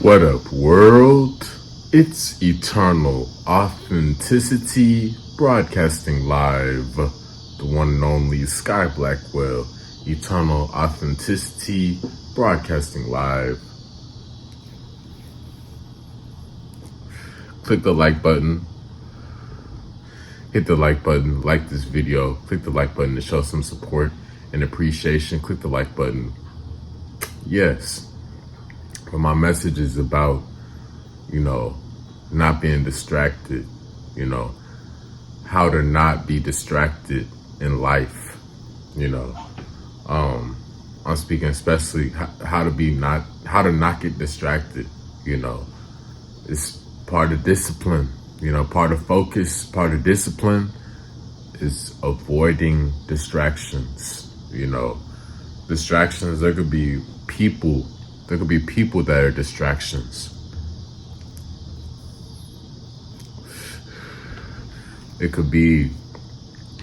What up, world? It's Eternal Authenticity broadcasting live. The one and only Sky Blackwell. Eternal Authenticity broadcasting live. Click the like button. Hit the like button. Like this video. Click the like button to show some support and appreciation. Click the like button. Yes. But my message is about, not being distracted, how to not be distracted in life, I'm speaking especially how to not get distracted, it's part of discipline, part of focus, part of discipline is avoiding distractions, distractions. There could be people that are distractions. It could be,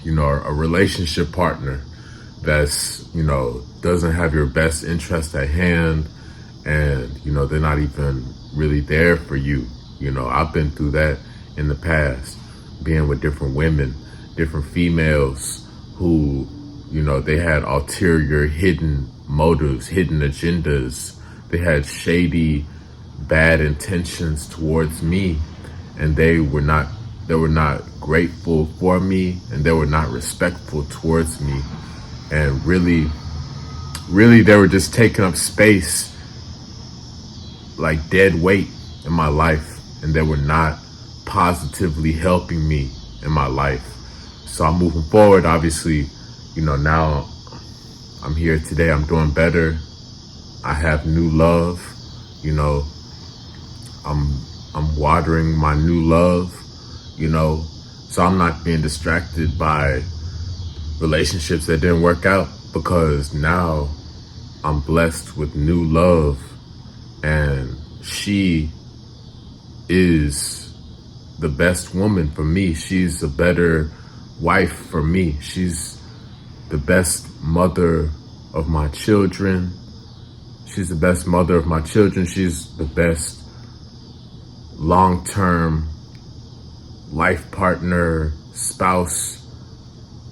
a relationship partner that's, doesn't have your best interest at hand, and, they're not even really there for you. I've been through that in the past, being with different women, different females who, they had ulterior hidden motives, hidden agendas. They had shady, bad intentions towards me, and they were not grateful for me, and they were not respectful towards me. And really, they were just taking up space like dead weight in my life, and they were not positively helping me in my life. So I'm moving forward, obviously, now I'm here today, I'm doing better. I have new love, I'm watering my new love, so I'm not being distracted by relationships that didn't work out, because now I'm blessed with new love, and she is the best woman for me. She's a better wife for me. She's the best mother of my children. She's the best mother of my children. She's the best long-term life partner, spouse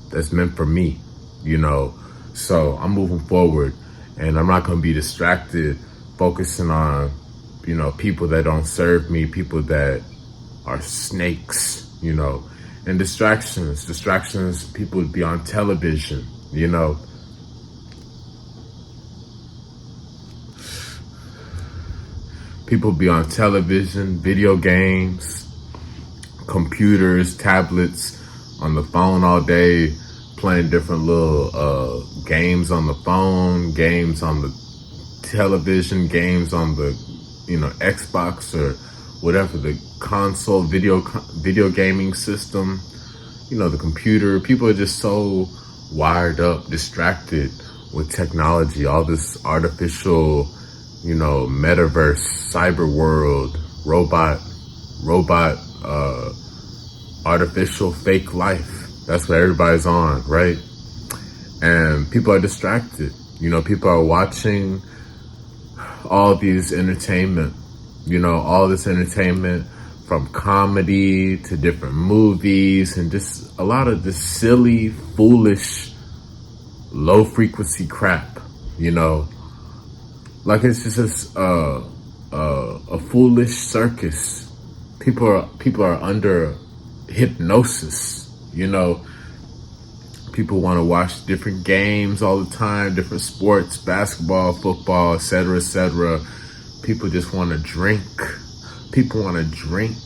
that's meant for me, So I'm moving forward, and I'm not going to be distracted, focusing on, people that don't serve me, people that are snakes, and distractions, people would be on television, People be on television, video games, computers, tablets, on the phone all day, playing different little games on the phone, games on the television, games on the, Xbox or whatever, the console, video gaming system, the computer. People are just so wired up, distracted with technology, all this artificial, metaverse, cyber world, robot, artificial fake life. That's what everybody's on, right? And people are distracted. People are watching all these entertainment, all this entertainment, from comedy to different movies, and just a lot of this silly, foolish, low frequency crap, like it's just a foolish circus. People are under hypnosis, People want to watch different games all the time, different sports, basketball, football, etc., etc. People just want to drink. People want to drink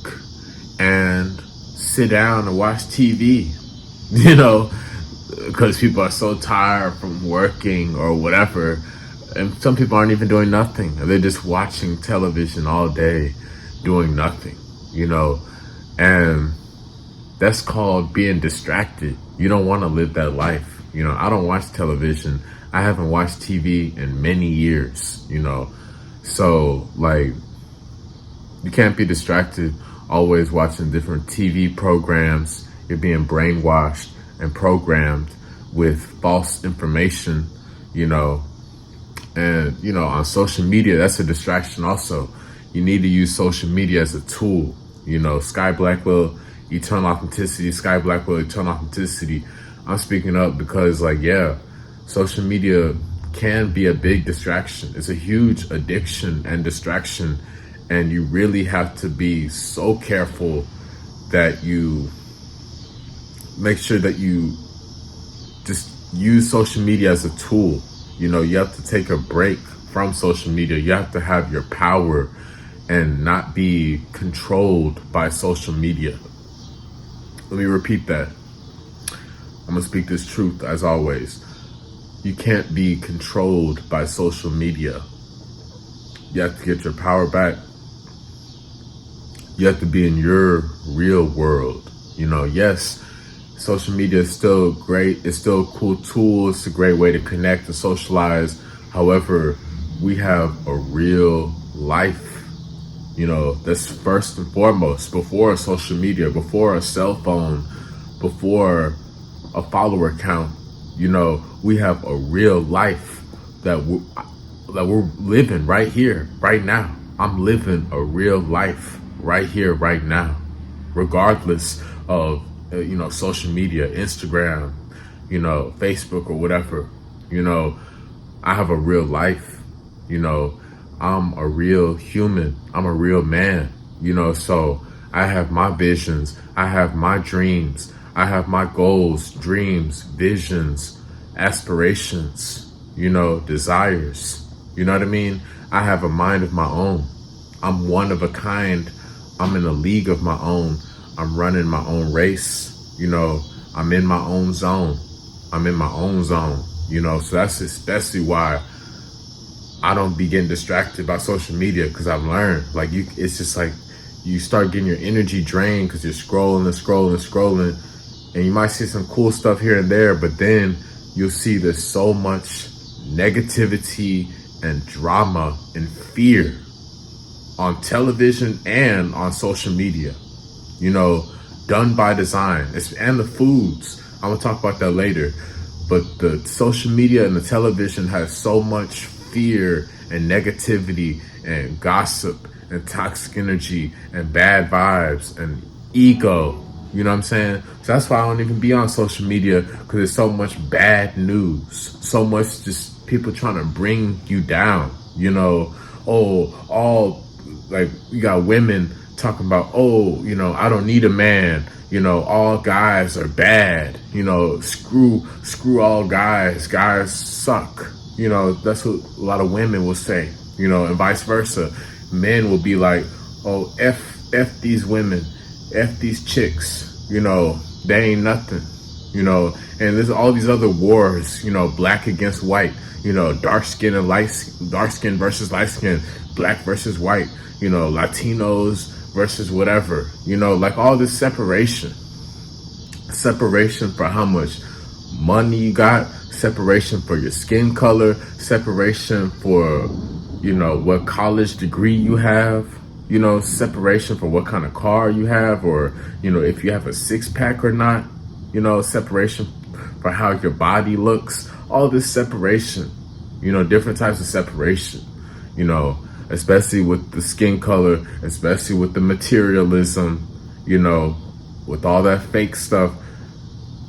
and sit down and watch TV, because people are so tired from working or whatever. And some people aren't even doing nothing. They're just watching television all day, doing nothing, and that's called being distracted. You don't want to live that life. I don't watch television. I haven't watched TV in many years, So, you can't be distracted always watching different TV programs. You're being brainwashed and programmed with false information, And, on social media, that's a distraction also. You need to use social media as a tool. You know, Sky Blackwell, Eternal Authenticity, Sky Blackwell, Eternal Authenticity. I'm speaking up because, like, yeah, social media can be a big distraction. It's a huge addiction and distraction. And you really have to be so careful that you make sure that you just use social media as a tool. You know, you have to take a break from social media. You have to have your power and not be controlled by social media. Let me repeat that. I'm gonna speak this truth as always. You can't be controlled by social media. You have to get your power back. You have to be in your real world. You know, yes, social media is still great. It's still a cool tool. It's a great way to connect and socialize. However, we have a real life. You know, that's first and foremost, before social media, before a cell phone, before a follower count. You know, we have a real life that we're living right here, right now. I'm living a real life right here, right now, regardless of, you know, social media, Instagram, you know, Facebook or whatever. You know, I have a real life. You know, I'm a real human. I'm a real man, you know, so I have my visions. I have my dreams. I have my goals, dreams, visions, aspirations, you know, desires. You know what I mean? I have a mind of my own. I'm one of a kind. I'm in a league of my own. I'm running my own race. You know, I'm in my own zone. I'm in my own zone, you know, so that's especially why I don't be getting distracted by social media, because I've learned, like, it's just like you start getting your energy drained because you're scrolling and scrolling and scrolling, and you might see some cool stuff here and there, but then you'll see there's so much negativity and drama and fear on television and on social media, you know, done by design. And the foods, I'm gonna talk about that later, but the social media and the television has so much fear and negativity and gossip and toxic energy and bad vibes and ego. You know what I'm saying? So that's why I don't even be on social media, because there's so much bad news, so much just people trying to bring you down. You know, oh, all, like, you got women talking about, oh, you know, I don't need a man. You know, all guys are bad. You know, screw all guys. Guys suck. You know, that's what a lot of women will say, you know, and vice versa. Men will be like, oh, F these women, F these chicks, you know, they ain't nothing, you know, and there's all these other wars, you know, black against white, you know, dark skin versus light skin, black versus white, you know, Latinos versus whatever, you know, like all this separation for how much money you got, separation for your skin color, separation for, you know, what college degree you have, you know, separation for what kind of car you have, or, you know, if you have a six-pack or not, you know, separation for how your body looks, all this separation, you know, different types of separation, you know, especially with the skin color, especially with the materialism, you know, with all that fake stuff.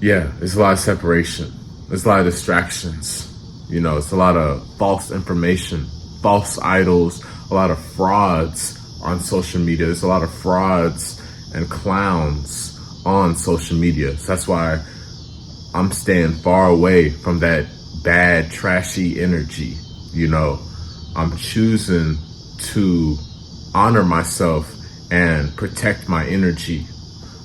Yeah, there's a lot of separation. There's a lot of distractions. You know, it's a lot of false information, false idols, a lot of frauds on social media. There's a lot of frauds and clowns on social media. So that's why I'm staying far away from that bad, trashy energy. You know, I'm choosing to honor myself and protect my energy.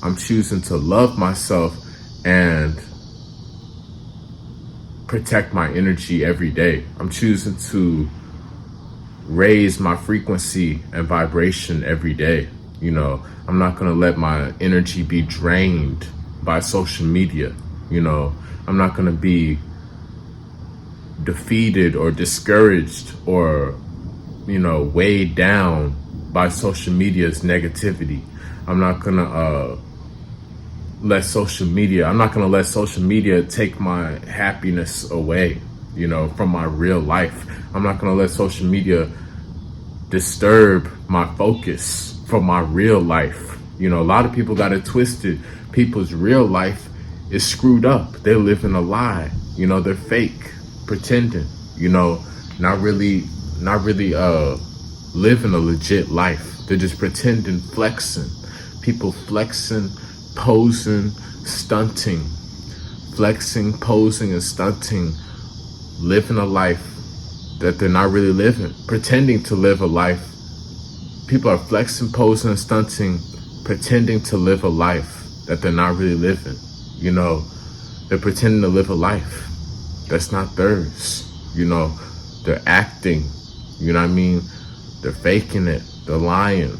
I'm choosing to love myself and protect my energy every day. I'm choosing to raise my frequency and vibration every day. You know, I'm not gonna let my energy be drained by social media. You know, I'm not gonna be defeated or discouraged or, you know, weighed down by social media's negativity. I'm not gonna let social media take my happiness away, you know, from my real life. I'm not gonna let social media disturb my focus from my real life. You know, a lot of people got it twisted. People's real life is screwed up. They're living a lie. You know, they're fake, pretending, you know, not really living a legit life. They're just pretending, flexing. People flexing, posing, stunting, flexing, posing, and stunting, living a life that they're not really living, pretending to live a life. People are flexing, posing, and stunting, pretending to live a life that they're not really living. You know, they're pretending to live a life that's not theirs. You know, they're acting, you know what I mean? They're faking it, they're lying,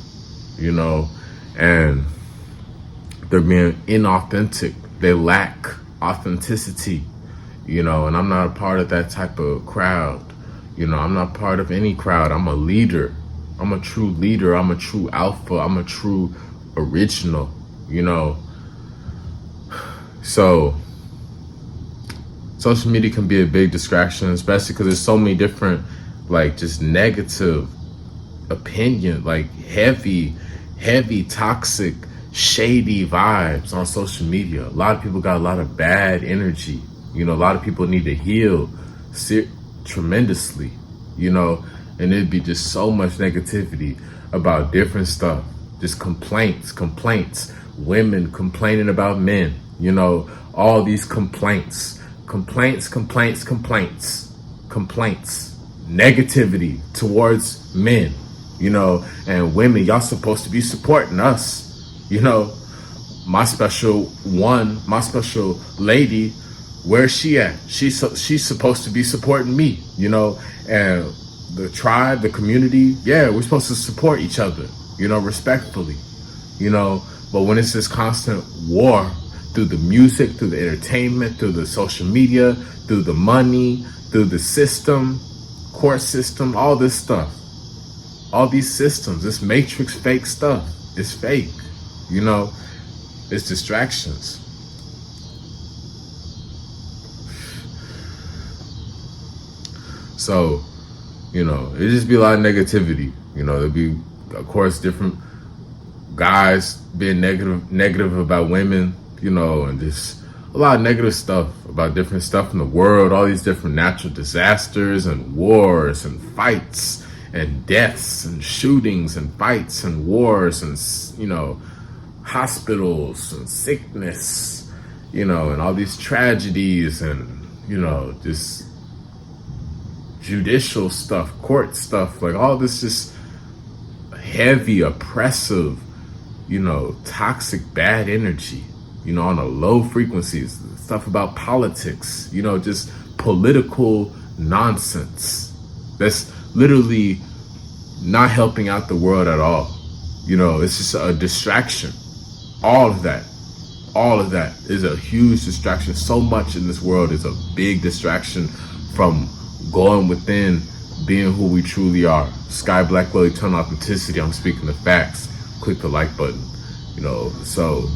you know, and they're being inauthentic. They lack authenticity, you know, and I'm not a part of that type of crowd. You know, I'm not part of any crowd. I'm a leader. I'm a true leader. I'm a true alpha. I'm a true original, you know. So social media can be a big distraction, especially because there's so many different, like, just negative opinion, like heavy, toxic, shady vibes on social media. A lot of people got a lot of bad energy. You know, a lot of people need to heal tremendously, you know, and it'd be just so much negativity about different stuff. Just complaints, women complaining about men, you know, all these complaints, negativity towards men, you know, and women, y'all supposed to be supporting us, you know. My special lady, where's she at? She's supposed to be supporting me, you know, and the tribe, the community, yeah, we're supposed to support each other, you know, respectfully, you know. But when it's this constant war through the music, through the entertainment, through the social media, through the money, through the system, court system, all this stuff, all these systems, this matrix fake stuff, it's fake, you know, it's distractions. So, you know, it just be a lot of negativity. You know, there'll be, of course, different guys being negative about women, you know, and just a lot of negative stuff about different stuff in the world, all these different natural disasters and wars and fights and deaths and shootings and fights and wars and, you know, hospitals and sickness, you know, and all these tragedies and, you know, just judicial stuff, court stuff, like all this just heavy, oppressive, you know, toxic, bad energy, you know, on a low frequencies, stuff about politics, you know, just political nonsense that's literally not helping out the world at all. You know, it's just a distraction. All of that is a huge distraction. So much in this world is a big distraction from going within, being who we truly are. Sky Blackwell, eternal authenticity. I'm speaking the facts. Click the like button, you know. So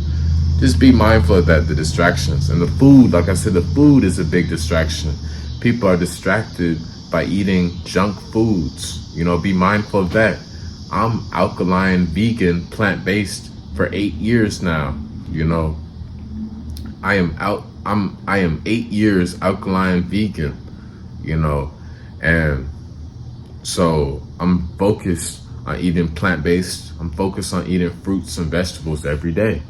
just be mindful of that, the distractions. And the food, like I said, the food is a big distraction. People are distracted by eating junk foods. You know, be mindful of that. I'm alkaline, vegan, plant-based for 8 years now. You know, I am 8 years alkaline vegan, you know, and so I'm focused on eating plant-based. I'm focused on eating fruits and vegetables every day.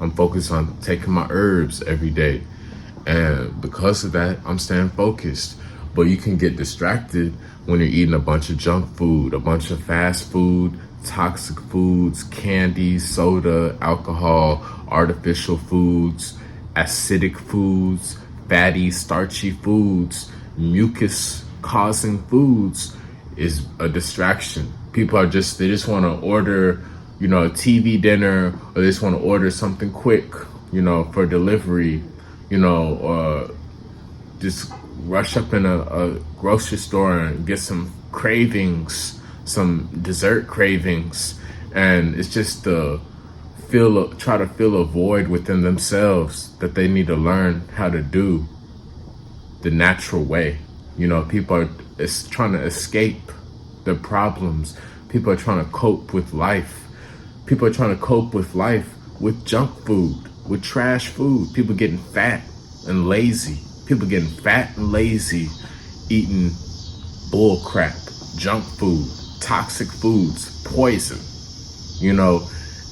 I'm focused on taking my herbs every day. And because of that, I'm staying focused. But you can get distracted when you're eating a bunch of junk food, a bunch of fast food, toxic foods, candy, soda, alcohol, artificial foods, acidic foods, fatty, starchy foods, mucus causing foods is a distraction. People are they just want to order, you know, a TV dinner, or they just want to order something quick, you know, for delivery, you know, or just rush up in a grocery store and get some cravings, some dessert cravings, and it's just to try to fill a void within themselves that they need to learn how to do the natural way. You know, people are trying to escape their problems. People are trying to cope with life. People are trying to cope with life with junk food, with trash food. People getting fat and lazy. People getting fat and lazy, eating bull crap, junk food, toxic foods, poison, you know,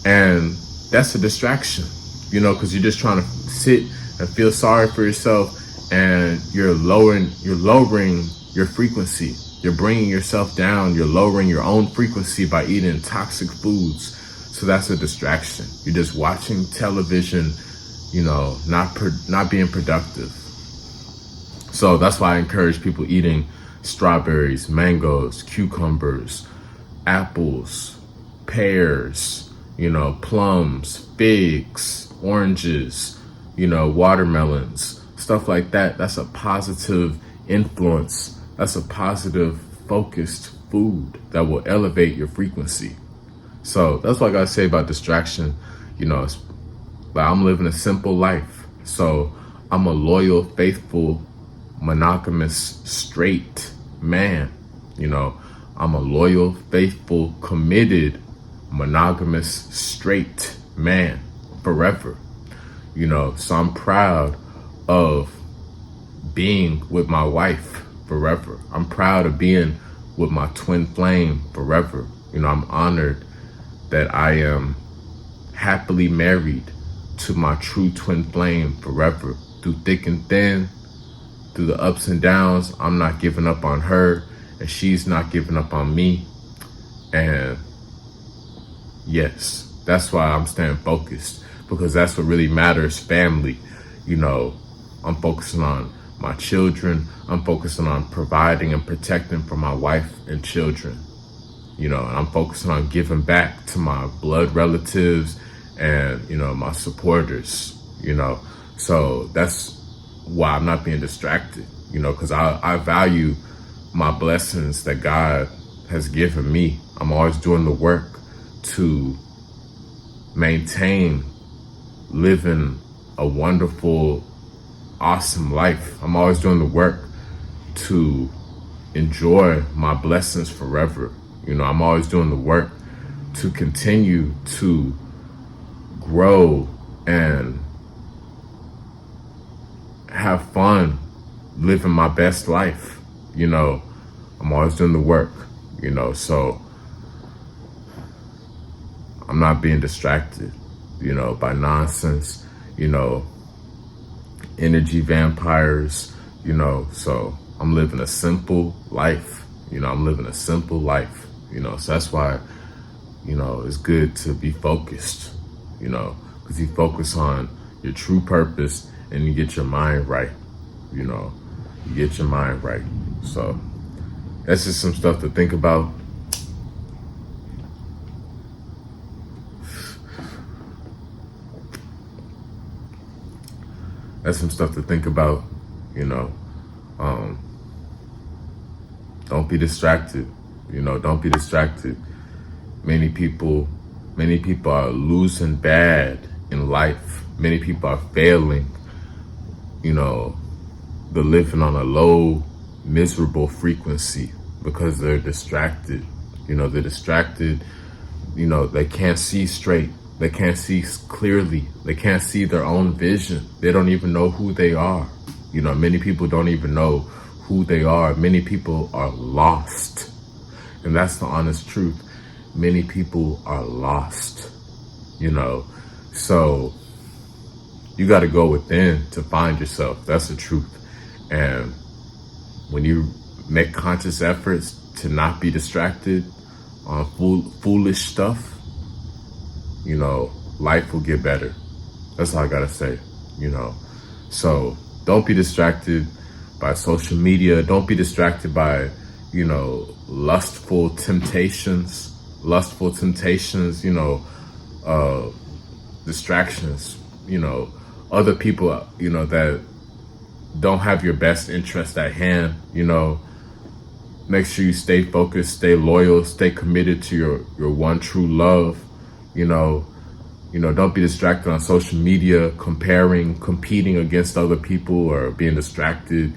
and that's a distraction, you know, because you're just trying to sit and feel sorry for yourself, and you're lowering your frequency. You're bringing yourself down. You're lowering your own frequency by eating toxic foods. So that's a distraction. You're just watching television, you know, not being productive. So that's why I encourage people eating strawberries, mangoes, cucumbers, apples, pears, you know, plums, figs, oranges, you know, watermelons, stuff like that. That's a positive influence. That's a positive focused food that will elevate your frequency. So that's what I gotta say about distraction. You know, but I'm living a simple life. So I'm a loyal, faithful, monogamous, straight man. You know, I'm a loyal, faithful, committed, monogamous, straight man forever. You know, so I'm proud of being with my wife forever. I'm proud of being with my twin flame forever. You know, I'm honored that I am happily married to my true twin flame forever. Through thick and thin, through the ups and downs, I'm not giving up on her, and she's not giving up on me. And yes, that's why I'm staying focused, because that's what really matters, family. You know, I'm focusing on my children. I'm focusing on providing and protecting for my wife and children. You know, and I'm focusing on giving back to my blood relatives and, you know, my supporters, you know. So that's why I'm not being distracted, you know, because I value my blessings that God has given me. I'm always doing the work to maintain living a wonderful, awesome life. I'm always doing the work to enjoy my blessings forever. You know, I'm always doing the work to continue to grow and have fun living my best life. You know, I'm always doing the work, you know, so I'm not being distracted, you know, by nonsense, you know, energy vampires, you know, so I'm living a simple life. You know, I'm living a simple life, you know, so that's why, you know, it's good to be focused, you know, because you focus on your true purpose and you get your mind right, you know, you get your mind right. So that's just some stuff to think about. That's some stuff to think about, you know. Don't be distracted, you know, don't be distracted. Many people are losing bad in life. Many people are failing, you know, they're living on a low, miserable frequency because they're distracted. You know, they're distracted, you know, they can't see straight. They can't see clearly. They can't see their own vision. They don't even know who they are. You know, many people don't even know who they are. Many people are lost. And that's the honest truth. Many people are lost, you know. So you got to go within to find yourself. That's the truth. And when you make conscious efforts to not be distracted on foolish stuff, you know, life will get better. That's all I gotta say, you know. So don't be distracted by social media. Don't be distracted by, you know, lustful temptations, you know, distractions, you know, other people, you know, that don't have your best interest at hand, you know. Make sure you stay focused, stay loyal, stay committed to your one true love. You know, don't be distracted on social media, competing against other people, or being distracted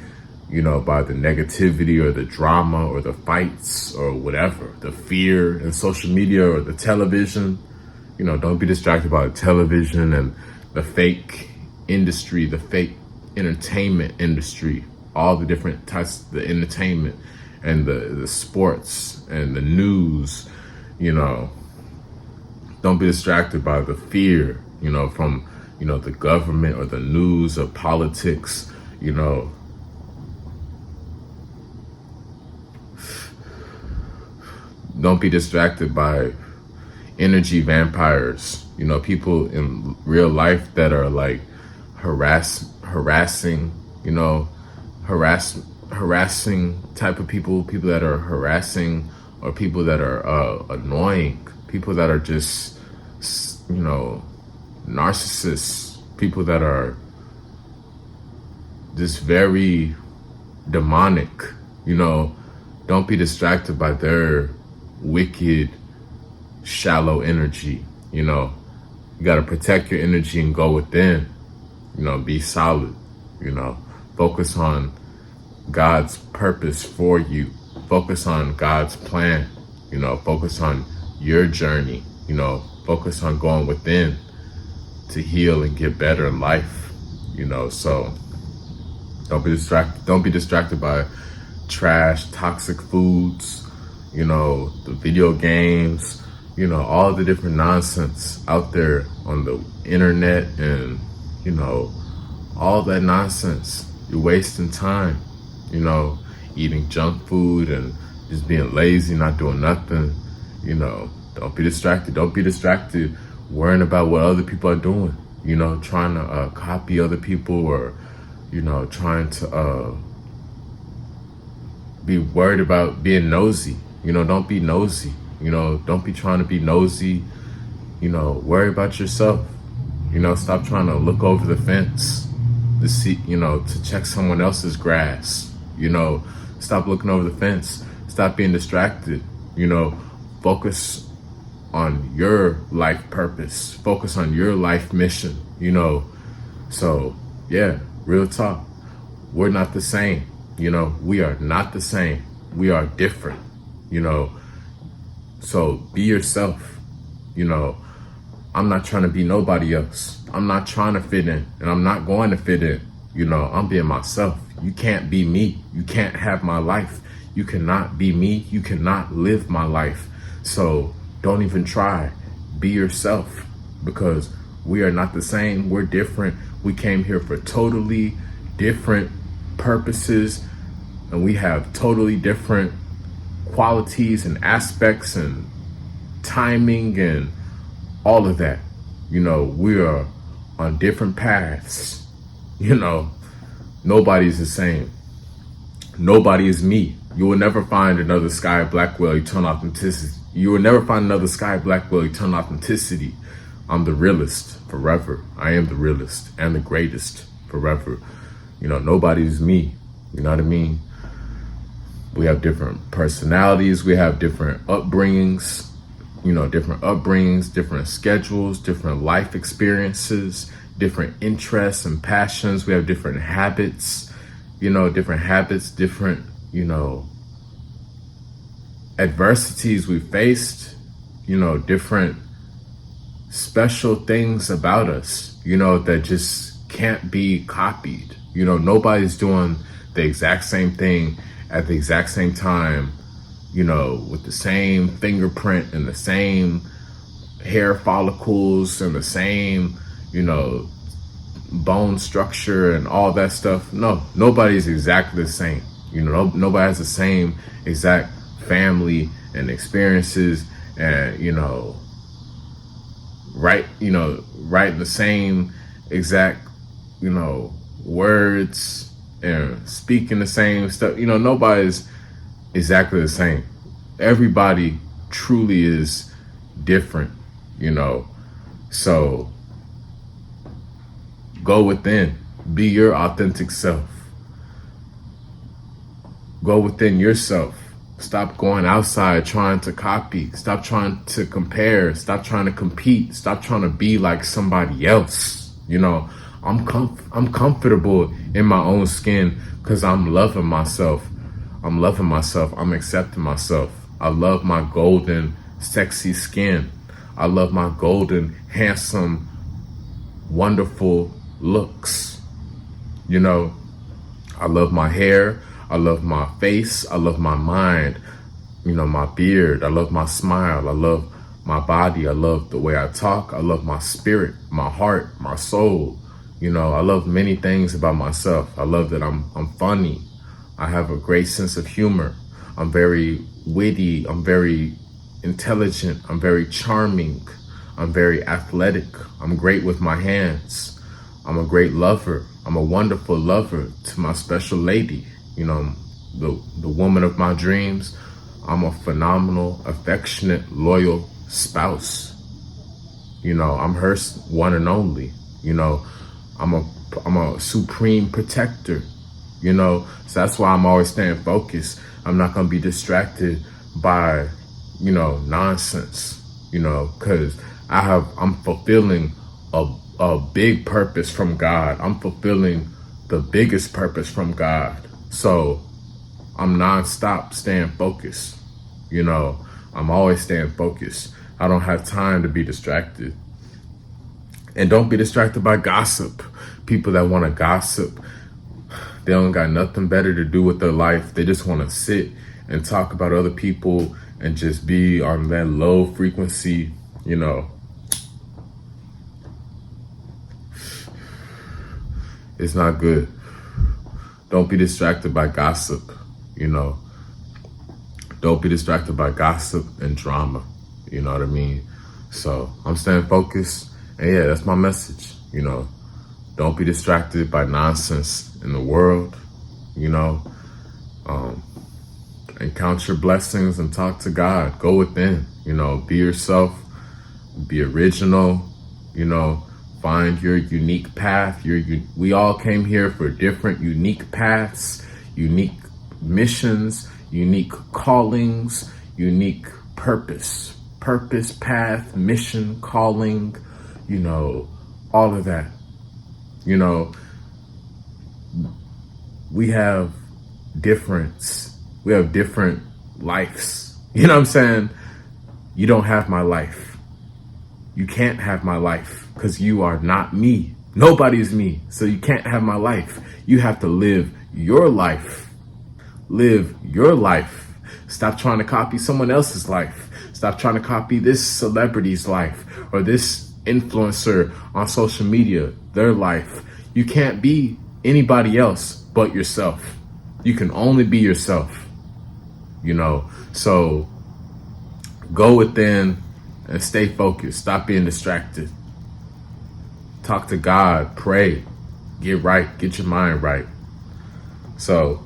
by the negativity or the drama or the fights or whatever, the fear in social media or the television. Don't be distracted by the television and the fake industry, the fake entertainment industry, all the different types, the entertainment and the sports and the news. Don't be distracted by the fear, from, the government or the news or politics. Don't be distracted by energy vampires, people in real life that are like harassing, harassing type of people that are harassing, or people that are annoying, people that are just, narcissists, people that are just very demonic. Don't be distracted by their wicked, shallow energy. You got to protect your energy and go within. Be solid. Focus on God's purpose for you. Focus on God's plan. Focus on your journey. Focus on going within to heal and get better in life. So don't be distracted by trash, toxic foods, the video games, all the different nonsense out there on the internet, and, all that nonsense. You're wasting time, eating junk food and just being lazy, not doing nothing. Don't be distracted. Don't be distracted worrying about what other people are doing, trying to copy other people, or, trying to be worried about being nosy. Don't be nosy. Don't be trying to be nosy. Worry about yourself. Stop trying to look over the fence to see, to check someone else's grass. Stop looking over the fence. Stop being distracted. Focus on your life purpose. Focus on your life mission. So yeah, real talk. We're not the same. We are not the same. We are different. So be yourself. I'm not trying to be nobody else. I'm not trying to fit in, and I'm not going to fit in. I'm being myself. You can't be me. You can't have my life. You cannot be me. You cannot live my life. So don't even try. Be yourself, because we are not the same. We're different. We came here for totally different purposes, and we have totally different qualities and aspects and timing and all of that. We are on different paths. Nobody's the same. Nobody is me. You will never find another Sky Blackwell Eternal Authenticity. You will never find another Sky Blackwell Eternal Authenticity. I'm the realest forever. I am the realest and the greatest forever. Nobody's me. You know what I mean? We have different personalities. We have different upbringings, different schedules, different life experiences, different interests and passions. We have different habits, different, adversities we faced, different special things about us, that just can't be copied. Nobody's doing the exact same thing at the exact same time, with the same fingerprint and the same hair follicles and the same, bone structure and all that stuff. No, nobody's exactly the same. Nobody has the same exact family and experiences, and, writing the same exact, words and speaking the same stuff. Nobody's exactly the same. Everybody truly is different, so go within, be your authentic self. Go within yourself. Stop going outside trying to copy. Stop trying to compare. Stop trying to compete. Stop trying to be like somebody else. I'm comfortable in my own skin because I'm loving myself. I'm loving myself. I'm accepting myself. I love my golden, sexy skin. I love my golden, handsome, wonderful looks. You know, I love my hair. I love my face. I love my mind. You know, my beard. I love my smile. I love my body. I love the way I talk. I love my spirit, my heart, my soul. You know, I love many things about myself. I love that I'm funny. I have a great sense of humor. I'm very witty. I'm very intelligent. I'm very charming. I'm very athletic. I'm great with my hands. I'm a great lover. I'm a wonderful lover to my special lady. You know, the woman of my dreams. I'm a phenomenal, affectionate, loyal spouse. You know, I'm her one and only. You know, I'm a supreme protector. You know, so that's why I'm always staying focused. I'm not gonna be distracted by, you know, nonsense. You know, because I'm fulfilling a big purpose from God. I'm fulfilling the biggest purpose from God. So I'm nonstop staying focused. You know, I'm always staying focused. I don't have time to be distracted. And don't be distracted by gossip. People that want to gossip, they don't got nothing better to do with their life. They just want to sit and talk about other people and just be on that low frequency, you know. It's not good. Don't be distracted by gossip, you know. Don't be distracted by gossip and drama. You know what I mean? So I'm staying focused. And yeah, that's my message. You know, don't be distracted by nonsense in the world, you know. And count your blessings and talk to God. Go within, you know, be yourself, be original, you know, find your unique path. We all came here for different unique paths, unique missions, unique callings, unique purpose, path, mission, calling, you know, all of that. You know, we have different lives. You know what I'm saying? You don't have my life. You can't have my life because you are not me. Nobody's me. So you can't have my life. You have to live your life. Live your life. Stop trying to copy someone else's life. Stop trying to copy this celebrity's life or this influencer on social media, their life. You can't be anybody else but yourself. You can only be yourself, you know. So go within and stay focused. Stop being distracted. Talk to God, pray, get right, get your mind right. So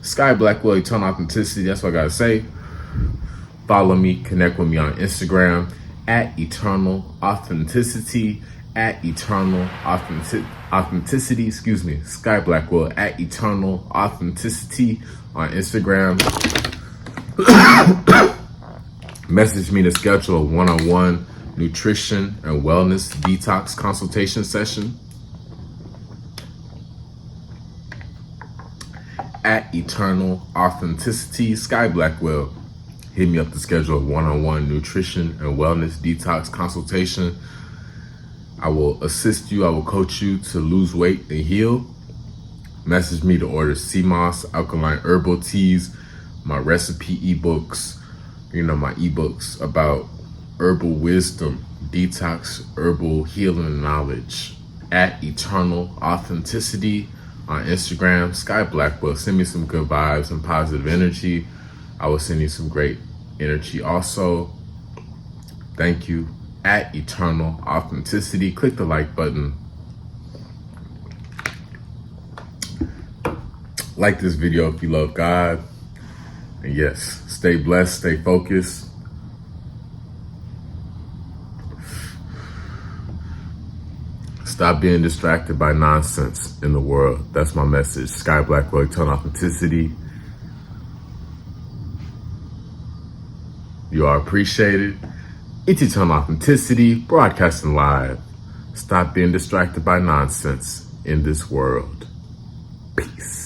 Sky Blackwell, Eternal Authenticity, that's what I gotta say. Follow me, connect with me on Instagram at Eternal Authenticity, at Eternal Authenticity, excuse me, Sky Blackwell at Eternal Authenticity on Instagram. Message me to schedule a one-on-one nutrition and wellness detox consultation session at Eternal Authenticity, Sky Blackwell. Hit me up to schedule a one-on-one nutrition and wellness detox consultation. I will assist you. I will coach you to lose weight and heal. Message me to order sea moss, alkaline herbal teas, my recipe ebooks, you know, my ebooks about herbal wisdom, detox, herbal healing knowledge at Eternal Authenticity on Instagram, Sky Blackwell. Send me some good vibes and positive energy. I will send you some great energy also. Thank you. At Eternal Authenticity. Click the like button. Like this video if you love God. And yes, stay blessed, stay focused. Stop being distracted by nonsense in the world. That's my message. Sky Blackwell, Eternal Authenticity. You are appreciated. It's Eternal Authenticity, broadcasting live. Stop being distracted by nonsense in this world. Peace.